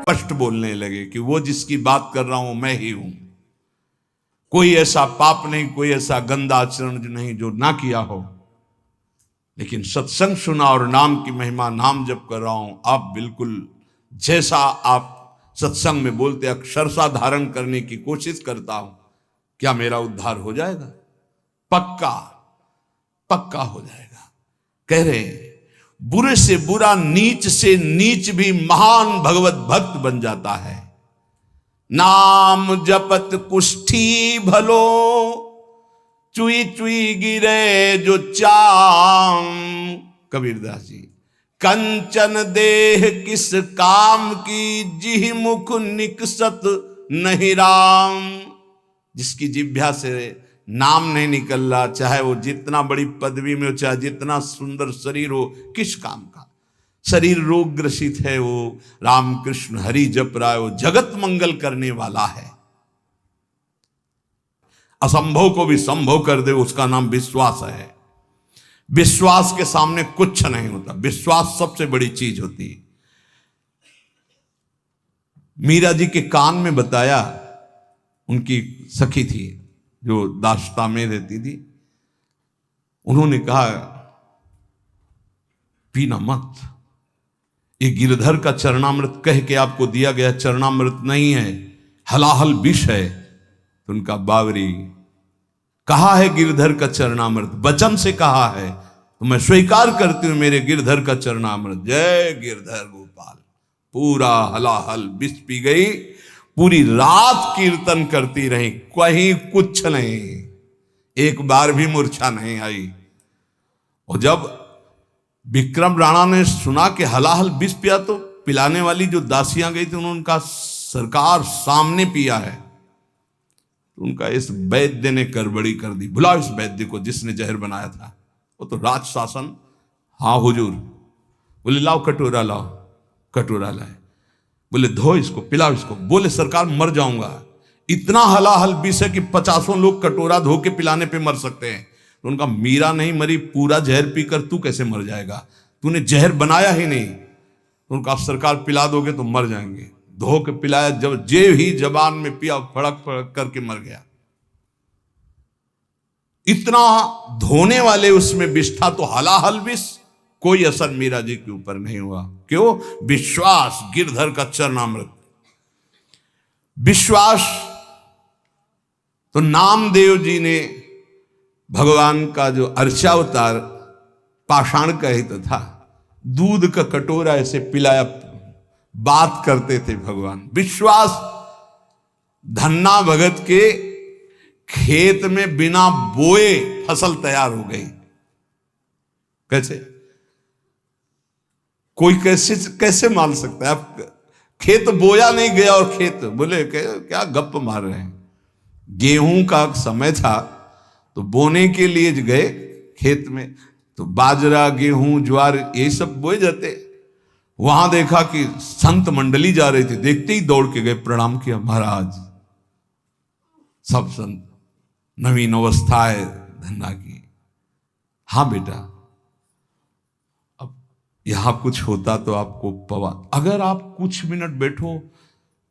स्पष्ट बोलने लगे कि वो जिसकी बात कर रहा हूं मैं ही हूं। कोई ऐसा पाप नहीं, कोई ऐसा गंदा आचरण नहीं जो ना किया हो, लेकिन सत्संग सुना और नाम की महिमा, नाम जप कर रहा हूं। आप बिल्कुल जैसा आप सत्संग में बोलते अक्षरशः धारण करने की कोशिश करता हूं। क्या मेरा उद्धार हो जाएगा? पक्का पक्का हो जाएगा। कह रहे बुरे से बुरा, नीच से नीच भी महान भगवत भक्त बन जाता है। नाम जपत कुष्ठी भलो, चुई चुई गिरे जो चाम। कबीरदास जी। कंचन देह किस काम की, जिह मुख निकसत नहीं राम। जिसकी जिह्वा से नाम नहीं निकल रहा, चाहे वो जितना बड़ी पदवी में हो, चाहे जितना सुंदर शरीर हो, किस काम का? शरीर रोग ग्रसित है, वो राम कृष्ण हरि जप रहा है, वो जगत मंगल करने वाला है। असंभव को भी संभव कर दे, उसका नाम विश्वास है। विश्वास के सामने कुछ नहीं होता। विश्वास सबसे बड़ी चीज होती है। मीरा जी के कान में बताया, उनकी सखी थी जो दास्ता में रहती थी, उन्होंने कहा पीना मत, ये गिरधर का चरणामृत कह के आपको दिया गया चरणामृत नहीं है, हलाहल विष है। तो उनका बावरी, कहा है गिरधर का चरणामृत, वचन से कहा है, तो मैं स्वीकार करती हूं मेरे गिरधर का चरणामृत। जय गिरधर गोपाल। पूरा हलाहल विष पी गई, पूरी रात कीर्तन करती रही, कहीं कुछ नहीं, एक बार भी मूर्छा नहीं आई। और जब विक्रम राणा ने सुना कि हलाहल विष पिया, तो पिलाने वाली जो दासियां गई थी, उन्होंने उनका सरकार सामने पिया है। तो उनका इस वैद्य ने गड़बड़ी कर दी, बुलाओ इस वैद्य को जिसने जहर बनाया था। वो तो राज शासन। हाँ हुजूर। बोले लाओ कटोरा, लाओ कटोरा लाए। बोले धो इसको, पिलाओ इसको। बोले सरकार मर जाऊंगा, इतना हलाहल विष है कि 50 लोग कटोरा धो के पिलाने पे मर सकते हैं। तो उनका मीरा नहीं मरी, पूरा जहर पीकर तू कैसे मर जाएगा? तूने जहर बनाया ही नहीं। तो उनका सरकार पिला दोगे तो मर जाएंगे। धो के पिलाया, जब जे ही जबान में पिया, फड़क फड़क करके मर गया। इतना धोने वाले उसमें विष था, तो हलाहल विष, कोई असर मीरा जी के ऊपर नहीं हुआ। क्यों? विश्वास, गिरधर का चरणामृत। विश्वास। तो नामदेव जी ने भगवान का जो अर्चावतार पाषाण का हित था, दूध का कटोरा ऐसे पिलाया, बात करते थे भगवान। विश्वास। धन्ना भगत के खेत में बिना बोए फसल तैयार हो गई। कैसे? कोई कैसे मान सकता है? आप खेत बोया नहीं गया और खेत, बोले क्या गप मार रहे हैं? गेहूं का समय था तो बोने के लिए गए खेत में, तो बाजरा, गेहूं, ज्वार ये सब बोए जाते। वहां देखा कि संत मंडली जा रही थी, देखते ही दौड़ के गए, प्रणाम किया, महाराज। सब संत, नवीन अवस्था है धन्ना की। हाँ बेटा, अब यहां कुछ होता तो आपको पवा, अगर आप कुछ मिनट बैठो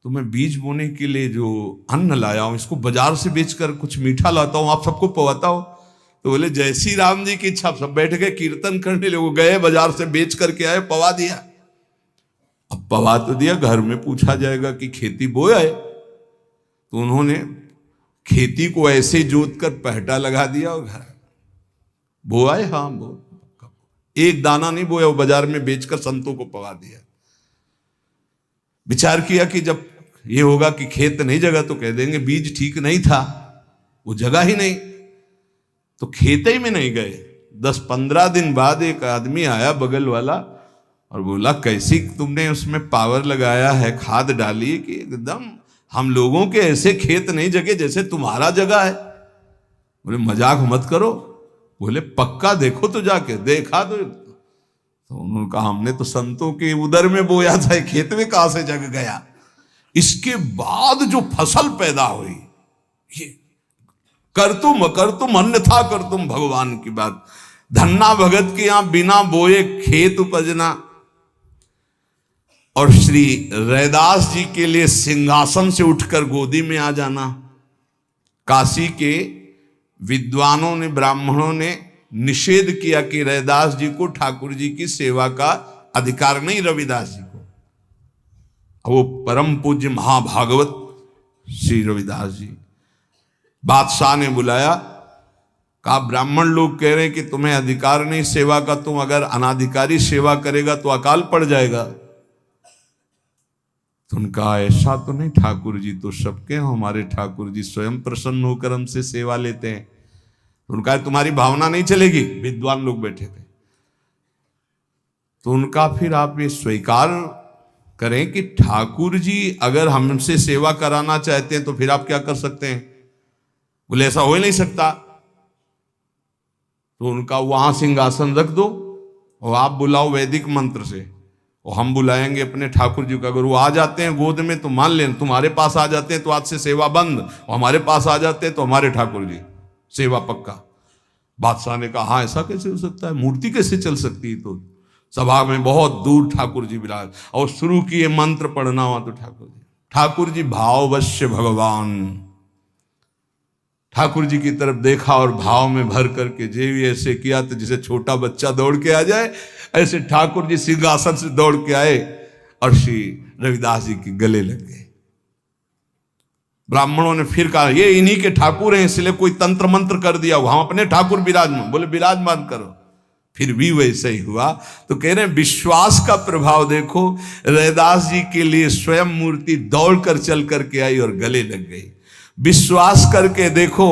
तो मैं बीज बोने के लिए जो अन्न लाया हूं, इसको बाजार से बेचकर कुछ मीठा लाता हूं, आप सबको पवाता हूं। तो बोले जय श्री राम जी की इच्छा। सब बैठ गए कीर्तन करने, लोग गए बाजार से बेच करके आए, पवा दिया। अब पवा तो दिया, घर में पूछा जाएगा कि खेती बोया है, तो उन्होंने खेती को ऐसे जोत कर पहटा लगा दिया और घर बोआ है। हाँ, एक दाना नहीं बोया, वो बाजार में बेचकर संतों को पवा दिया। विचार किया कि जब ये होगा कि खेत नहीं जगा तो कह देंगे बीज ठीक नहीं था, वो जगह ही नहीं, तो खेत ही में नहीं गए। 10-15 दिन बाद एक आदमी आया बगल वाला और बोला कैसी तुमने उसमें पावर लगाया है, खाद डाली कि एकदम हम लोगों के ऐसे खेत नहीं जगे जैसे तुम्हारा जगह है। बोले मजाक मत करो। बोले पक्का देखो तो जाके। देखा तो उन्होंने कहा हमने तो संतों के उदर में बोया था, खेत में कहां से जग गया। इसके बाद जो फसल पैदा हुई, ये कर तुम अन्यथा कर तुम भगवान की बात। धन्ना भगत के यहां बिना बोए खेत उपजना, और श्री रैदास जी के लिए सिंहासन से उठकर गोदी में आ जाना। काशी के विद्वानों ने, ब्राह्मणों ने निषेध किया कि रैदास जी को ठाकुर जी की सेवा का अधिकार नहीं, रविदास जी को। वो परम पूज्य महाभागवत श्री रविदास जी, बादशाह ने बुलाया, कहा ब्राह्मण लोग कह रहे हैं कि तुम्हें अधिकार नहीं सेवा का, तुम अगर अनाधिकारी सेवा करेगा तो अकाल पड़ जाएगा। तो उनका ऐसा तो नहीं, ठाकुर जी तो सबके हैं, हमारे ठाकुर जी स्वयं प्रसन्न होकर हमसे सेवा लेते हैं। तो उनका तुम्हारी भावना नहीं चलेगी। विद्वान लोग बैठे थे, तो उनका फिर आप ये स्वीकार करें कि ठाकुर जी अगर हमसे सेवा कराना चाहते हैं तो फिर आप क्या कर सकते हैं? बोले ऐसा हो ही नहीं सकता। तो उनका वहां सिंहासन रख दो और आप बुलाओ वैदिक मंत्र से, और हम बुलाएंगे अपने ठाकुर जी को। अगर वो आ जाते हैं गोद में तो मान लें, तुम्हारे पास आ जाते हैं तो आज से सेवा बंद, और हमारे पास आ जाते हैं तो हमारे ठाकुर जी सेवा पक्का। बादशाह ने कहा हाँ ऐसा कैसे हो सकता है, मूर्ति कैसे चल सकती है? तो सभा में बहुत दूर ठाकुर जी विराज, और शुरू किए मंत्र पढ़ना हुआ तो ठाकुर जी भाववश्य भगवान, ठाकुर जी की तरफ देखा और भाव में भर करके जेवी ऐसे किया तो जैसे छोटा बच्चा दौड़ के आ जाए, ऐसे ठाकुर जी सिंहासन से दौड़ के आए और श्री रविदास जी के गले लग गए। ब्राह्मणों ने फिर कहा ये इन्हीं के ठाकुर हैं, इसलिए कोई तंत्र मंत्र कर दिया, हम अपने ठाकुर विराजमान। बोले विराजमान करो, फिर भी वैसे ही हुआ। तो कह रहे हैं विश्वास का प्रभाव देखो, रैदास जी के लिए स्वयं मूर्ति दौड़ कर चल करके आई और गले लग गई। विश्वास करके देखो,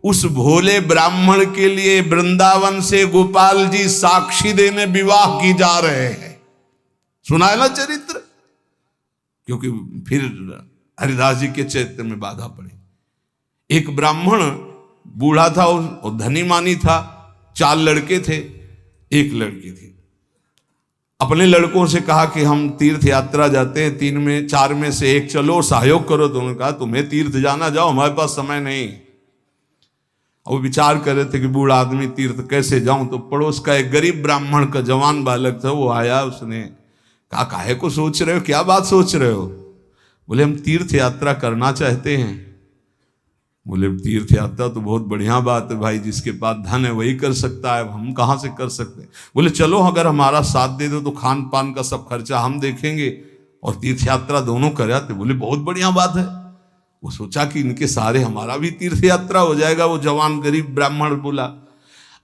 उस भोले ब्राह्मण के लिए वृंदावन से गोपाल जी साक्षी देने विवाह की जा रहे हैं। सुना है ना चरित्र? क्योंकि फिर हरिदास जी के चरित्र में बाधा पड़ी। एक ब्राह्मण बूढ़ा था और धनी मानी था, 4 लड़के थे, एक लड़की थी। अपने लड़कों से कहा कि हम तीर्थ यात्रा जाते हैं, 3 में 4 में से एक चलो, सहयोग करो। तो उन्होंने कहा तुम्हें तीर्थ जाना, जाओ, हमारे पास समय नहीं। और वो विचार कर रहे थे कि बूढ़ा आदमी तीर्थ कैसे जाऊं। तो पड़ोस का एक गरीब ब्राह्मण का जवान बालक था, वो आया, उसने कहा काहे को सोच रहे हो, क्या बात सोच रहे हो? बोले हम तीर्थ यात्रा करना चाहते हैं। बोले तीर्थ यात्रा तो बहुत बढ़िया बात है भाई, जिसके पास धन है वही कर सकता है, हम कहाँ से कर सकते हैं। बोले चलो अगर हमारा साथ दे दो तो खान पान का सब खर्चा हम देखेंगे और तीर्थ यात्रा दोनों कर आते। बोले बहुत बढ़िया बात है। वो सोचा कि इनके सारे हमारा भी तीर्थ यात्रा हो जाएगा। वो जवान गरीब ब्राह्मण बोला।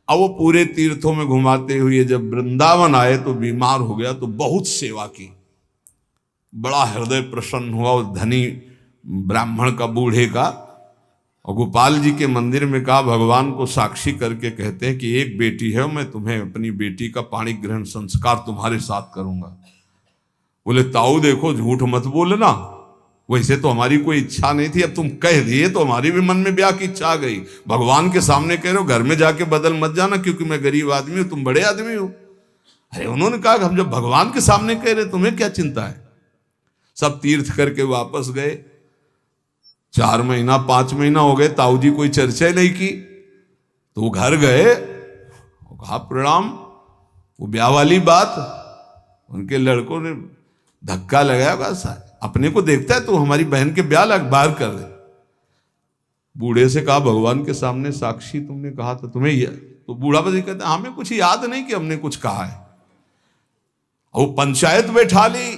अब वो पूरे तीर्थों में घुमाते हुए जब वृंदावन आए तो बीमार हो गया, तो बहुत सेवा की, बड़ा हृदय प्रसन्न हुआ उस धनी ब्राह्मण का, बूढ़े का। और गोपाल जी के मंदिर में कहा भगवान को साक्षी करके कहते हैं कि एक बेटी है, मैं तुम्हें अपनी बेटी का पाणी ग्रहण संस्कार तुम्हारे साथ करूंगा। बोले ताऊ देखो झूठ मत बोलना, वैसे तो हमारी कोई इच्छा नहीं थी, अब तुम कह दिए तो हमारी भी मन में ब्याह की इच्छा आ गई। भगवान के सामने कह रहे हो, घर में जाके बदल मत जाना, क्योंकि मैं गरीब आदमी हूं, तुम बड़े आदमी हो। अरे उन्होंने कहा हम जब भगवान के सामने कह रहे तुम्हें क्या चिंता है। सब तीर्थ करके वापस गए। 4 महीना 5 महीना हो गए, ताऊ जी कोई चर्चा नहीं की। तो वो घर गए, कहा प्रणाम। वो ब्याह वाली बात, उनके लड़कों ने धक्का लगाया, बस अपने को देखता है तो हमारी बहन के ब्याह लग बाहर कर दे। बूढ़े से कहा भगवान के सामने साक्षी तुमने कहा था, तुम्हें तो बूढ़ा बस कहता हमें कुछ याद नहीं कि हमने कुछ कहा है। वो पंचायत बैठा ली।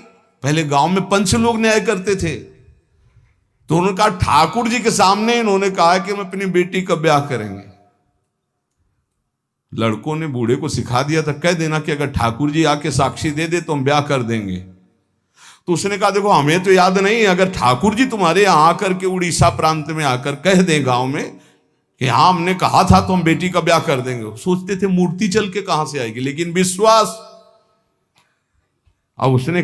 पहले गांव में पंच लोग न्याय करते थे, तो उन्होंने कहा ठाकुर जी के सामने इन्होंने कहा कि हम अपनी बेटी का ब्याह करेंगे। लड़कों ने बूढ़े को सिखा दिया था, कह देना कि अगर ठाकुर जी आके साक्षी दे दे तो हम ब्याह कर देंगे। तो उसने कहा देखो हमें तो याद नहीं, अगर ठाकुर जी तुम्हारे यहां आकर के उड़ीसा प्रांत में आकर कह दें गांव में कि हाँ हमने कहा था तो हम बेटी का ब्याह कर देंगे। सोचते थे मूर्ति चल के कहां से आएगी, लेकिन विश्वास। अब उसने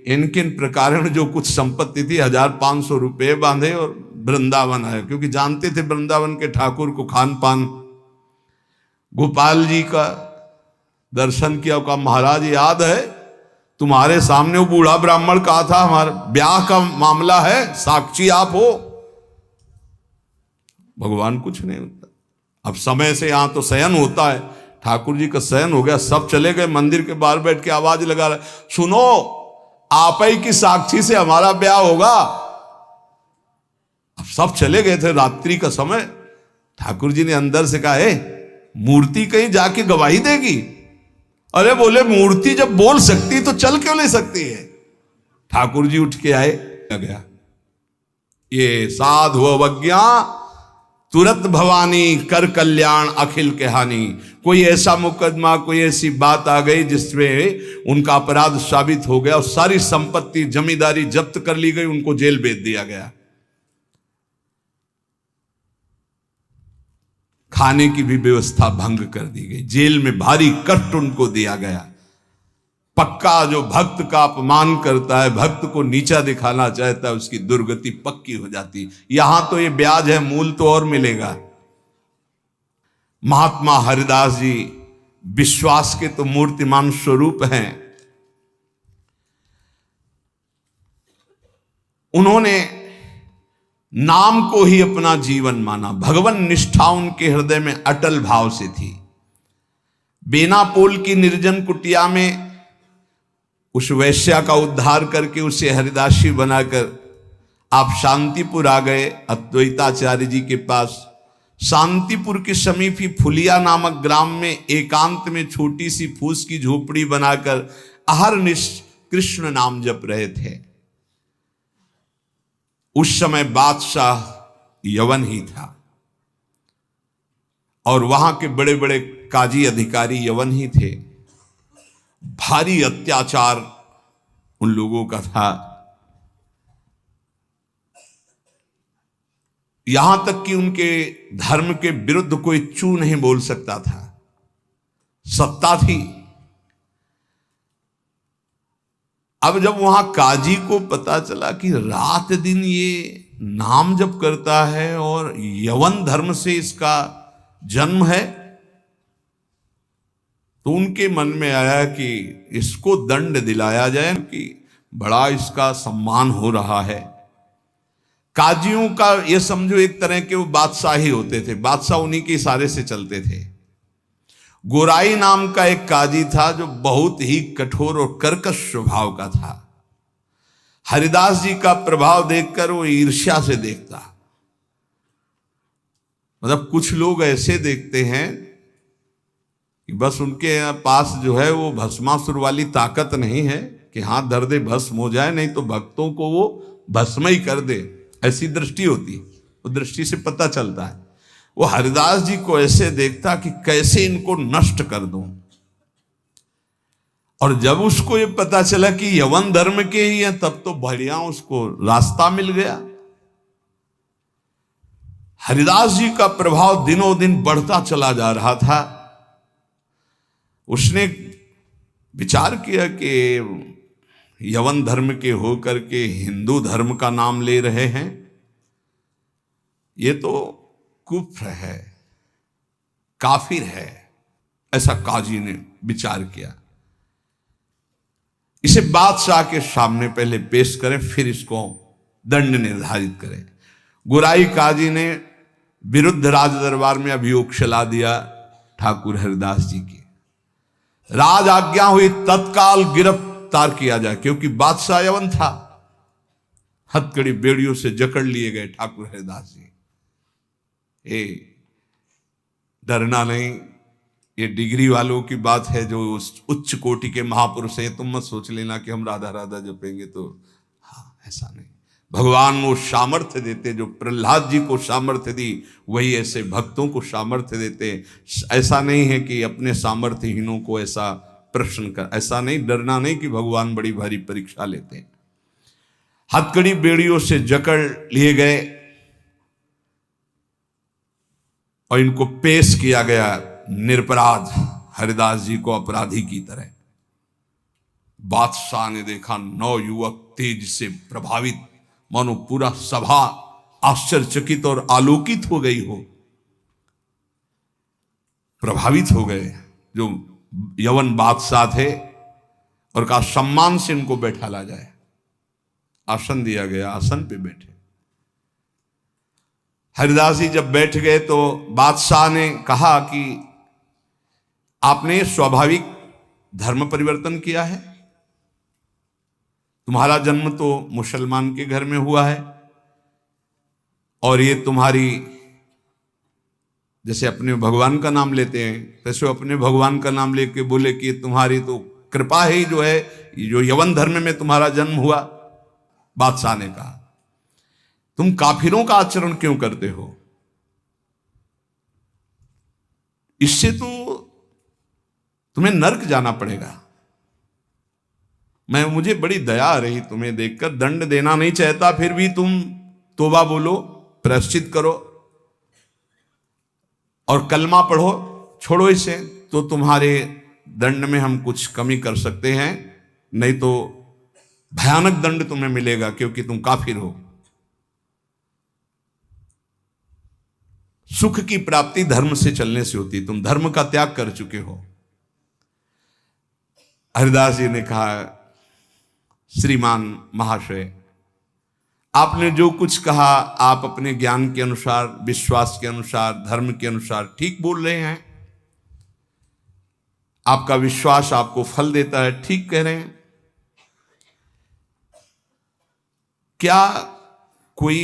इनके प्रकार जो कुछ संपत्ति थी 1500 रुपये बांधे और वृंदावन आए, क्योंकि जानते थे वृंदावन के ठाकुर को खान पान। गोपाल जी का दर्शन किया, कहा महाराज याद है तुम्हारे सामने वो बूढ़ा ब्राह्मण कहा था हमारा ब्याह का मामला है, साक्षी आप हो। भगवान कुछ नहीं होता। अब समय से यहां तो शयन होता है, ठाकुर जी का शयन हो गया, सब चले गए। मंदिर के बाहर बैठ के आवाज लगा रहे सुनो आप ही की साक्षी से हमारा ब्याह होगा। अब सब चले गए थे, रात्रि का समय। ठाकुर जी ने अंदर से कहा, मूर्ति कहीं जाके गवाही देगी? अरे बोले, मूर्ति जब बोल सकती तो चल क्यों नहीं सकती है? ठाकुर जी उठ के आए, गया ये साधु अवज्ञा तुरंत भवानी कर कल्याण अखिल के हानि। कोई ऐसा मुकदमा, कोई ऐसी बात आ गई जिसमें उनका अपराध साबित हो गया और सारी संपत्ति जमींदारी जब्त कर ली गई, उनको जेल भेज दिया गया। खाने की भी व्यवस्था भंग कर दी गई, जेल में भारी कष्ट उनको दिया गया। पक्का जो भक्त का अपमान करता है, भक्त को नीचा दिखाना चाहता है, उसकी दुर्गति पक्की हो जाती। यहां तो ये ब्याज है, मूल तो और मिलेगा। महात्मा हरिदास जी विश्वास के तो मूर्तिमान स्वरूप हैं। उन्होंने नाम को ही अपना जीवन माना। भगवान निष्ठा उनके हृदय में अटल भाव से थी। बेनापोल की निर्जन कुटिया में उस वैश्या का उद्धार करके उसे हरिदासी बनाकर आप शांतिपुर आ गए, अद्वैताचार्य जी के पास। शांतिपुर के समीप ही फुलिया नामक ग्राम में एकांत में छोटी सी फूस की झोपड़ी बनाकर अहरनिश कृष्ण नाम जप रहे थे। उस समय बादशाह यवन ही था और वहां के बड़े बड़े काजी अधिकारी यवन ही थे। भारी अत्याचार उन लोगों का था, यहां तक कि उनके धर्म के विरुद्ध कोई चू नहीं बोल सकता था। सत्ता थी। अब जब वहां काजी को पता चला कि रात दिन ये नाम जप करता है और यवन धर्म से इसका जन्म है, तो उनके मन में आया कि इसको दंड दिलाया जाए कि बड़ा इसका सम्मान हो रहा है। काजियों का ये समझो एक तरह के वो बादशाह ही होते थे, बादशाह उन्हीं के इशारे से चलते थे। गोराई नाम का एक काजी था जो बहुत ही कठोर और कर्कश स्वभाव का था। हरिदास जी का प्रभाव देखकर वो ईर्ष्या से देखता। मतलब कुछ लोग ऐसे देखते हैं कि बस उनके पास जो है वो भस्मासुर वाली ताकत नहीं है कि हाथ धर दे भस्म हो जाए, नहीं तो भक्तों को वो भस्म ही कर दे, ऐसी दृष्टि होती है। वो दृष्टि से पता चलता है। वो हरिदास जी को ऐसे देखता कि कैसे इनको नष्ट कर दूं। और जब उसको ये पता चला कि यवन धर्म के ही है, तब तो बढ़िया उसको रास्ता मिल गया। हरिदास जी का प्रभाव दिनों दिन बढ़ता चला जा रहा था। उसने विचार किया कि यवन धर्म के होकर के हिंदू धर्म का नाम ले रहे हैं, ये तो कुफ्र है, काफिर है। ऐसा काजी ने विचार किया। इसे बादशाह के सामने पहले पेश करें, फिर इसको दंड निर्धारित करें। गुराई काजी ने विरुद्ध राज दरबार में अभियोग चला दिया ठाकुर हरिदास जी की। राज आज्ञा हुई तत्काल गिरफ्तार किया जाए, क्योंकि बादशाह यवन था। हथकड़ी बेड़ियों से जकड़ लिए गए ठाकुर हरिदास जी। डरना नहीं, ये डिग्री वालों की बात है जो उच्च कोटि के महापुरुष हैं। तुम मत सोच लेना कि हम राधा राधा जपेंगे तो, हाँ ऐसा नहीं। भगवान वो सामर्थ्य देते, जो प्रहलाद जी को सामर्थ्य दी वही ऐसे भक्तों को सामर्थ्य देते। ऐसा नहीं है कि अपने सामर्थ्यहीनों को ऐसा प्रश्न कर, ऐसा नहीं, डरना नहीं कि भगवान बड़ी भारी परीक्षा लेते हैं। हथकड़ी बेड़ियों से जकड़ लिए गए और इनको पेश किया गया निरपराध हरिदास जी को अपराधी की तरह। बादशाह ने देखा 9 युवक तेज से प्रभावित, मानो पूरा सभा आश्चर्यचकित और आलोकित हो गई हो, प्रभावित हो गए। जो यवन बादशाह थे और कहा सम्मान से इनको बैठाला जाए। आसन दिया गया, आसन पे बैठे। हरिदास जी जब बैठ गए तो बादशाह ने कहा कि आपने स्वाभाविक धर्म परिवर्तन किया है, तुम्हारा जन्म तो मुसलमान के घर में हुआ है, और ये तुम्हारी, जैसे अपने भगवान का नाम लेते हैं तैसे अपने भगवान का नाम लेके बोले कि तुम्हारी तो कृपा ही जो है, जो यवन धर्म में तुम्हारा जन्म हुआ। बादशाह ने कहा तुम काफिरों का आचरण क्यों करते हो? इससे तो तुम्हें नर्क जाना पड़ेगा। मुझे बड़ी दया आ रही तुम्हें देखकर, दंड देना नहीं चाहता फिर भी तुम तौबा बोलो, प्रायश्चित करो और कलमा पढ़ो, छोड़ो इसे, तो तुम्हारे दंड में हम कुछ कमी कर सकते हैं, नहीं तो भयानक दंड तुम्हें मिलेगा क्योंकि तुम काफिर हो। सुख की प्राप्ति धर्म से चलने से होती, तुम धर्म का त्याग कर चुके हो। हरिदास जी ने कहा श्रीमान महाशय, आपने जो कुछ कहा आप अपने ज्ञान के अनुसार, विश्वास के अनुसार, धर्म के अनुसार ठीक बोल रहे हैं। आपका विश्वास आपको फल देता है, ठीक कह रहे हैं। क्या कोई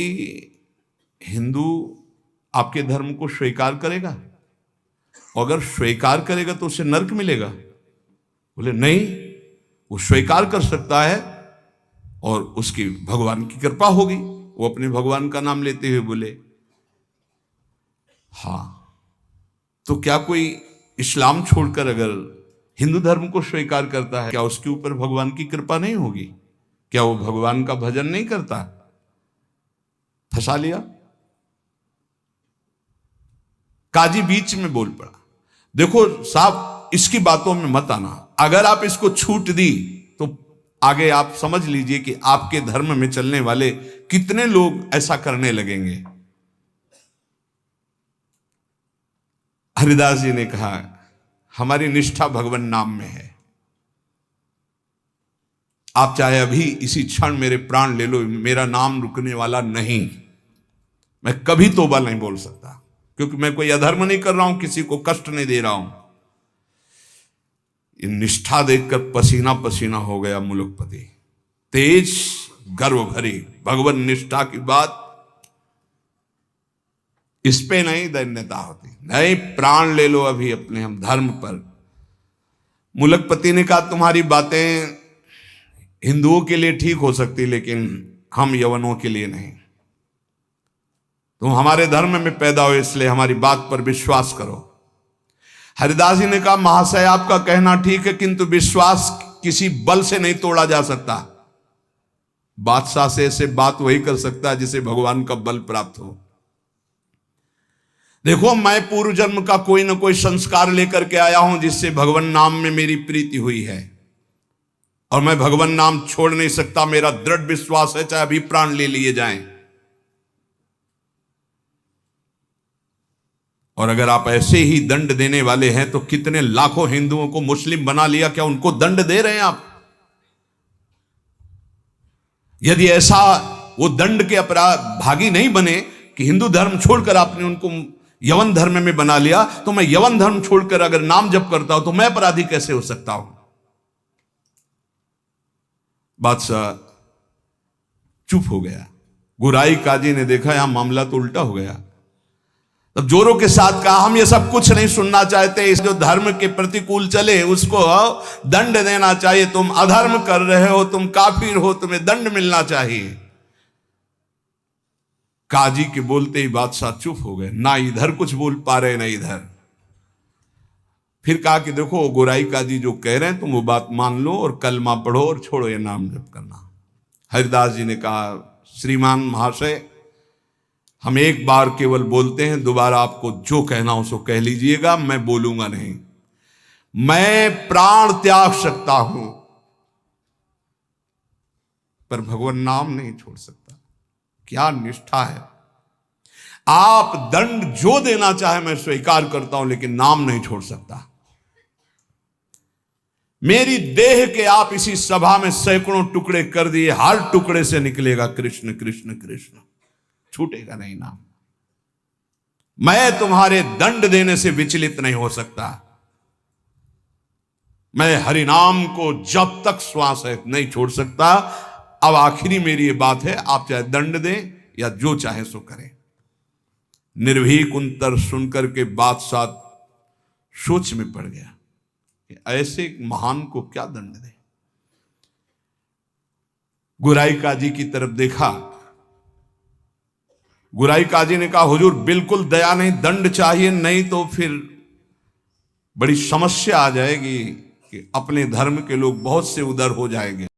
हिंदू आपके धर्म को स्वीकार करेगा? अगर स्वीकार करेगा तो उसे नरक मिलेगा? बोले नहीं, वो स्वीकार कर सकता है और उसकी भगवान की कृपा होगी। वो अपने भगवान का नाम लेते हुए बोले हाँ, तो क्या कोई इस्लाम छोड़कर अगर हिंदू धर्म को स्वीकार करता है, क्या उसके ऊपर भगवान की कृपा नहीं होगी? क्या वो भगवान का भजन नहीं करता? फंसा लिया। काजी बीच में बोल पड़ा, देखो साहब इसकी बातों में मत आना, अगर आप इसको छूट दी तो आगे आप समझ लीजिए कि आपके धर्म में चलने वाले कितने लोग ऐसा करने लगेंगे। हरिदास जी ने कहा हमारी निष्ठा भगवान नाम में है। आप चाहे अभी इसी क्षण मेरे प्राण ले लो, मेरा नाम रुकने वाला नहीं। मैं कभी तौबा नहीं बोल सकता क्योंकि मैं कोई अधर्म नहीं कर रहा हूं, किसी को कष्ट नहीं दे रहा हूं। ये निष्ठा देखकर पसीना पसीना हो गया मुलुकपति। तेज गर्व भरी भगवान निष्ठा की बात, इस पे नहीं दैन्यता होती। नहीं, प्राण ले लो अभी अपने हम धर्म पर। मुलुकपति ने कहा तुम्हारी बातें हिंदुओं के लिए ठीक हो सकती, लेकिन हम यवनों के लिए नहीं। तुम हमारे धर्म में पैदा हो इसलिए हमारी बात पर विश्वास करो। हरिदास जी ने कहा महाशय आपका कहना ठीक है, किंतु विश्वास किसी बल से नहीं तोड़ा जा सकता। बादशाह से ऐसे बात वही कर सकता है जिसे भगवान का बल प्राप्त हो। देखो मैं पूर्व जन्म का कोई ना कोई संस्कार लेकर के आया हूं जिससे भगवान नाम में मेरी प्रीति हुई है, और मैं भगवान नाम छोड़ नहीं सकता। मेरा दृढ़ विश्वास है चाहे अभी प्राण ले लिए जाएं। और अगर आप ऐसे ही दंड देने वाले हैं तो कितने लाखों हिंदुओं को मुस्लिम बना लिया, क्या उनको दंड दे रहे हैं आप? यदि ऐसा वो दंड के अपराध भागी नहीं बने कि हिंदू धर्म छोड़कर आपने उनको यवन धर्म में बना लिया, तो मैं यवन धर्म छोड़कर अगर नाम जप करता हूं तो मैं अपराधी कैसे हो सकता हूं? बादशाह चुप हो गया। गुराई काजी ने देखा यहां मामला तो उल्टा हो गया। तब जोरों के साथ कहा हम ये सब कुछ नहीं सुनना चाहते, इस जो धर्म के प्रतिकूल चले उसको दंड देना चाहिए। तुम अधर्म कर रहे हो, तुम काफिर हो, तुम्हें दंड मिलना चाहिए। काजी के बोलते ही बादशाह चुप हो गए, ना इधर कुछ बोल पा रहे ना इधर। फिर कहा कि देखो गोराई काजी जो कह रहे हैं तुम वो बात मान लो और कलमा पढ़ो और छोड़ो ये नाम जप करना। हरिदास जी ने कहा श्रीमान महाशय हम एक बार केवल बोलते हैं, दोबारा आपको जो कहना हो सो कह लीजिएगा, मैं बोलूंगा नहीं। मैं प्राण त्याग सकता हूं पर भगवान नाम नहीं छोड़ सकता। क्या निष्ठा है! आप दंड जो देना चाहे मैं स्वीकार करता हूं, लेकिन नाम नहीं छोड़ सकता। मेरी देह के आप इसी सभा में सैकड़ों टुकड़े कर दिए, हर टुकड़े से निकलेगा कृष्ण कृष्ण कृष्ण, छूटेगा नहीं नाम। मैं तुम्हारे दंड देने से विचलित नहीं हो सकता। मैं हरिनाम को जब तक श्वास है नहीं छोड़ सकता। अब आखिरी मेरी ये बात है, आप चाहे दंड दें या जो चाहे सो करें। निर्भीक उत्तर सुनकर के बादशाह सोच में पड़ गया कि ऐसे एक महान को क्या दंड दें। गुराई काजी की तरफ देखा। गुराई काजी ने कहा, हुजूर बिल्कुल दया नहीं, दंड चाहिए, नहीं तो फिर बड़ी समस्या आ जाएगी कि अपने धर्म के लोग बहुत से उधर हो जाएंगे।